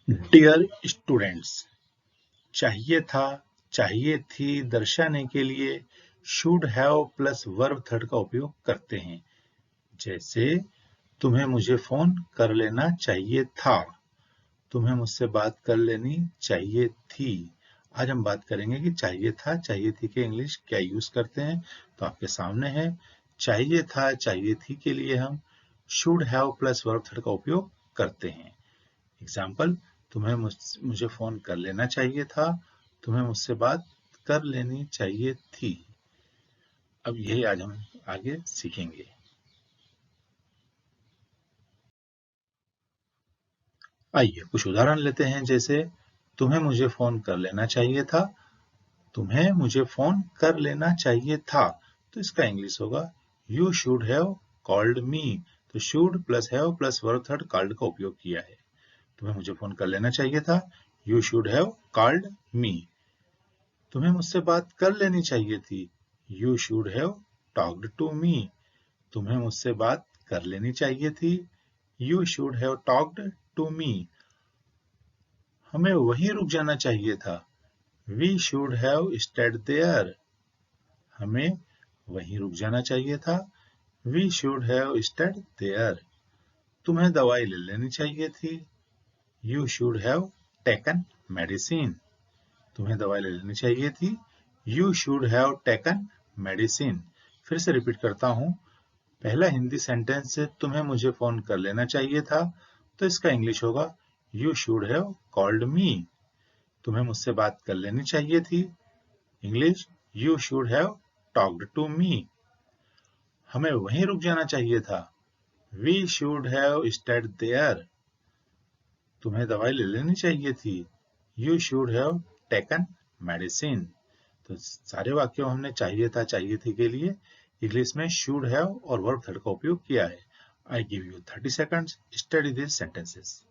Dear students, चाहिए था, चाहिए थी दर्शाने के लिए should have plus verb third का उपयोग करते हैं। जैसे तुम्हें मुझे फोन कर लेना चाहिए था, तुम्हें मुझसे बात कर लेनी चाहिए थी। आज हम बात करेंगे कि चाहिए था, चाहिए थी के इंग्लिश क्या यूज करते हैं। तो आपके सामने है, चाहिए था, चाहिए थी के लिए हम should have plus verb third का उपयोग करते हैं। एग्जाम्पल, तुम्हें मुझे फोन कर लेना चाहिए था, तुम्हें मुझसे बात कर लेनी चाहिए थी। अब यही आज हम आगे सीखेंगे। आइए कुछ उदाहरण लेते हैं। जैसे तुम्हें मुझे फोन कर लेना चाहिए था, तुम्हें मुझे फोन कर लेना चाहिए था, तो इसका इंग्लिश होगा you should have called me. तो should plus have plus verb third called का उपयोग किया है। तुम्हें मुझे फोन कर लेना चाहिए था, you should have called me. तुम्हें मुझसे बात कर लेनी चाहिए थी, you should have talked to me. तुम्हें मुझसे बात कर लेनी चाहिए थी, you should have talked to me. हमें वहीं रुक जाना चाहिए था, we should have stayed there. हमें वहीं रुक जाना चाहिए था, we should have stayed there. तुम्हें दवाई ले लेनी चाहिए थी, you should have taken medicine. तुम्हें दवाई ले लेनी चाहिए थी, you should have taken medicine. फिर से रिपीट करता हूं। पहला हिंदी सेंटेंस से तुम्हें मुझे फोन कर लेना चाहिए था, तो इसका इंग्लिश होगा you should have called me. तुम्हें मुझसे बात कर लेनी चाहिए थी, English you should have talked to me. हमें वहीं रुक जाना चाहिए था, we should have stayed there. तुम्हें दवाई ले लेनी चाहिए थी, you should have taken medicine. तो सारे वाक्यों हमने चाहिए था, चाहिए थी के लिए इंग्लिश में शुड हैव और वर्ब थर्ड का उपयोग किया है। I give you 30 seconds, study this sentences.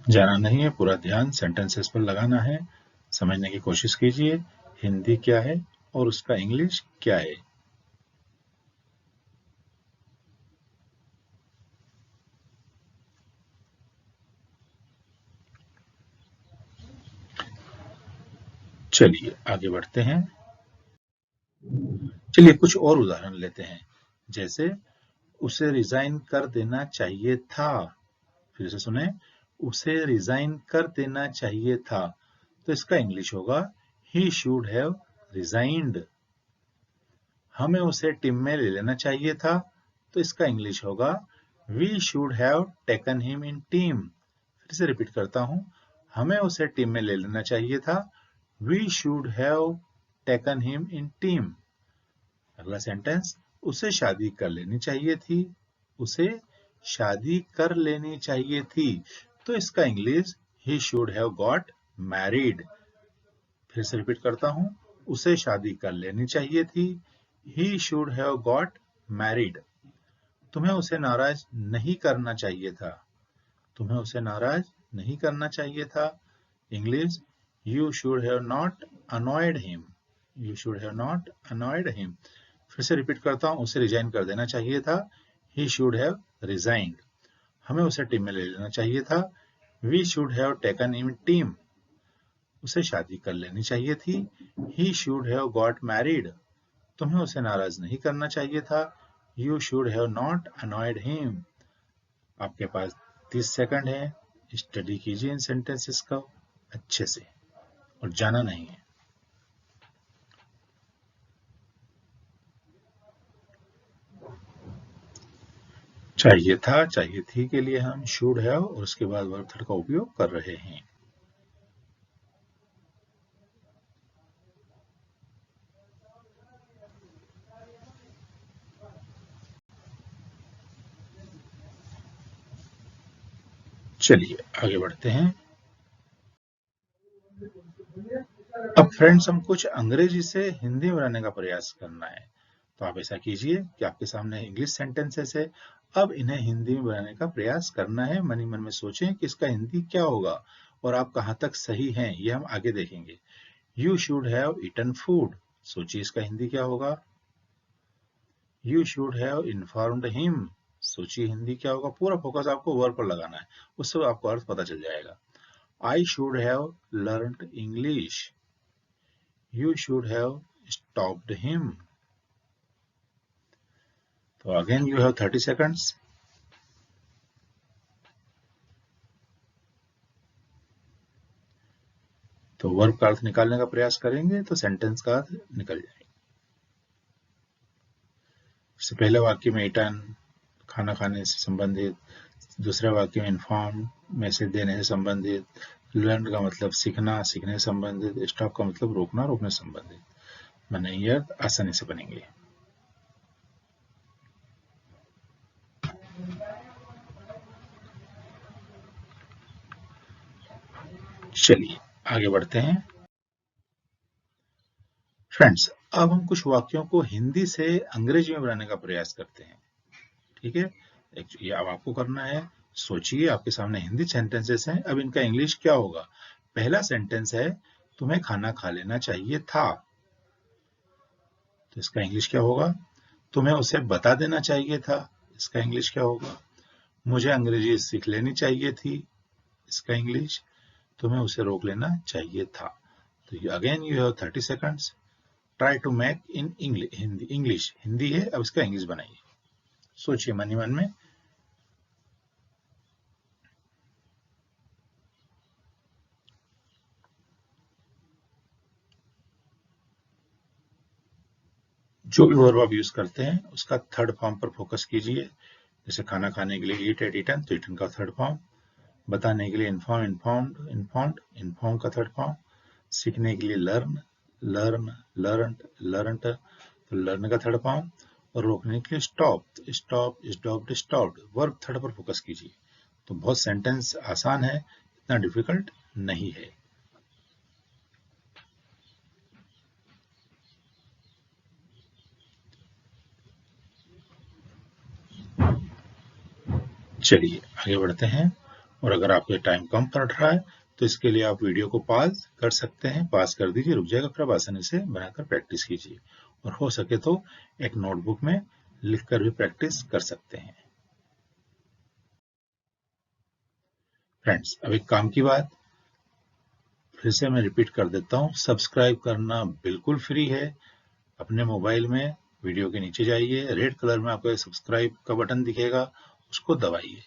जाना नहीं है, पूरा ध्यान सेंटेंसेस पर लगाना है। समझने की कोशिश कीजिए हिंदी क्या है और उसका इंग्लिश क्या है। चलिए आगे बढ़ते हैं। चलिए कुछ और उदाहरण लेते हैं। जैसे उसे रिजाइन कर देना चाहिए था। फिर से सुने, उसे रिजाइन कर देना चाहिए था, तो इसका इंग्लिश होगा ही शुड हैव रिजाइंड। हमें उसे टीम में ले लेना चाहिए था, तो इसका इंग्लिश होगा we should have taken him in team. फिर से रिपीट करता हूं, हमें उसे टीम में ले लेना चाहिए था, we should have taken him in team. अगला सेंटेंस, उसे शादी कर लेनी चाहिए थी, उसे शादी कर लेनी चाहिए थी, तो इसका English he should have got married. फिर से रिपीट करता हूं, उसे शादी कर लेनी चाहिए थी, he should have got married. तुम्हें उसे नाराज नहीं करना चाहिए था, तुम्हें उसे नाराज नहीं करना चाहिए था, English you should have not annoyed him. You should have not annoyed him. फिर से रिपीट करता हूं, उसे रिजाइन कर देना चाहिए था, ही शुड हैव रिजाइंड। हमें उसे टीम में ले लेना चाहिए था, we should have taken in team. उसे शादी कर लेनी चाहिए थी, he should have got married. तुम्हें उसे नाराज नहीं करना चाहिए था, you should have not annoyed him. आपके पास 30 सेकंड है, स्टडी कीजिए इन सेंटेंसेस को अच्छे से और जाना नहीं है। चाहिए था, चाहिए थी के लिए हम शुड हैव और उसके बाद वर्ब थर्ड का उपयोग कर रहे हैं। चलिए आगे बढ़ते हैं। अब फ्रेंड्स, हम कुछ अंग्रेजी से हिंदी में बनाने का प्रयास करना है। तो आप ऐसा कीजिए कि आपके सामने इंग्लिश सेंटेंसेस है, अब इन्हें हिंदी में बनाने का प्रयास करना है। मन ही मन में सोचें कि इसका हिंदी क्या होगा और आप कहां तक सही हैं, ये हम आगे देखेंगे। You should have eaten food. सोचिए इसका हिंदी क्या होगा? You should have informed him. सोचिए हिंदी क्या होगा? पूरा फोकस आपको वर्ब पर लगाना है, उससे आपको अर्थ पता चल जाएगा। I should have learned English. You should have stopped him. तो again you have 30 seconds. तो वर्ब का अर्थ निकालने का प्रयास करेंगे तो सेंटेंस का अर्थ निकल जाएगा। इससे पहले वाक्य में ईटन खाना खाने से संबंधित, दूसरे वाक्य में इन्फॉर्म मैसेज देने से संबंधित, लर्न का मतलब सीखना, सीखने से संबंधित, स्टॉप का मतलब रोकना, रोकने से संबंधित। माने ये अर्थ आसानी से बनेंगे। चलिए आगे बढ़ते हैं। फ्रेंड्स, अब हम कुछ वाक्यों को हिंदी से अंग्रेजी में बनाने का प्रयास करते हैं। ठीक है, ये अब आपको करना है। सोचिए आपके सामने हिंदी सेंटेंसेस हैं, अब इनका इंग्लिश क्या होगा। पहला सेंटेंस है तुम्हें खाना खा लेना चाहिए था, तो इसका इंग्लिश क्या होगा? तुम्हें उसे बता देना चाहिए था, इसका इंग्लिश क्या होगा? मुझे अंग्रेजी सीख लेनी चाहिए थी, इसका इंग्लिश? तुम्हें उसे रोक लेना चाहिए था। तो again you have 30 seconds. Try to make in English Hindi है, अब इसका इंग्लिश बनाइए। सोचिए मन ही मन में। जो भी वर्ब आप यूज करते हैं उसका थर्ड फॉर्म पर फोकस कीजिए। जैसे खाना खाने के लिए ईट एट ईटन, तो ईटन का थर्ड फॉर्म। बताने के लिए इन्फॉर्म इन्फॉर्म्ड इन्फॉर्म्ड, इन्फॉर्म का थर्ड फॉर्म। सीखने के लिए लर्न लर्न लर्नड लर्नड, तो लर्न का थर्ड फॉर्म। और रोकने के लिए stop, stop stopped stopped, verb third पर फोकस कीजिए। तो बहुत सेंटेंस आसान है, इतना डिफिकल्ट नहीं है। चलिए आगे बढ़ते हैं। और अगर आपके टाइम कम पड़ रहा है तो इसके लिए आप वीडियो को पॉज कर सकते हैं, पॉज कर दीजिए, रुक जाएगा, फिर आप आसानी से बनाकर प्रैक्टिस कीजिए। और हो सके तो एक नोटबुक में लिखकर भी प्रैक्टिस कर सकते हैं। फ्रेंड्स, अब एक काम की बात फिर से मैं रिपीट कर देता हूँ, सब्सक्राइब करना बिल्कुल फ्री है। अपने मोबाइल में वीडियो के नीचे जाइए, रेड कलर में आपको सब्सक्राइब का बटन दिखेगा, उसको दबाइए,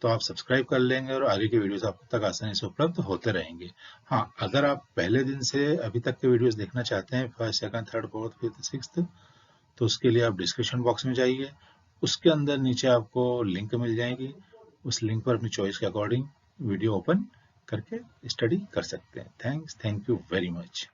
तो आप सब्सक्राइब कर लेंगे और आगे के वीडियोस आप तक आसानी से उपलब्ध होते रहेंगे। हाँ, अगर आप पहले दिन से अभी तक के वीडियोस देखना चाहते हैं, first second third fourth fifth sixth, तो उसके लिए आप डिस्क्रिप्शन बॉक्स में जाइए, उसके अंदर नीचे आपको लिंक मिल जाएगी, उस लिंक पर अपनी चॉइस के अकॉर्डिंग वीडियो ओपन करके स्टडी कर सकते हैं। Thank you very much.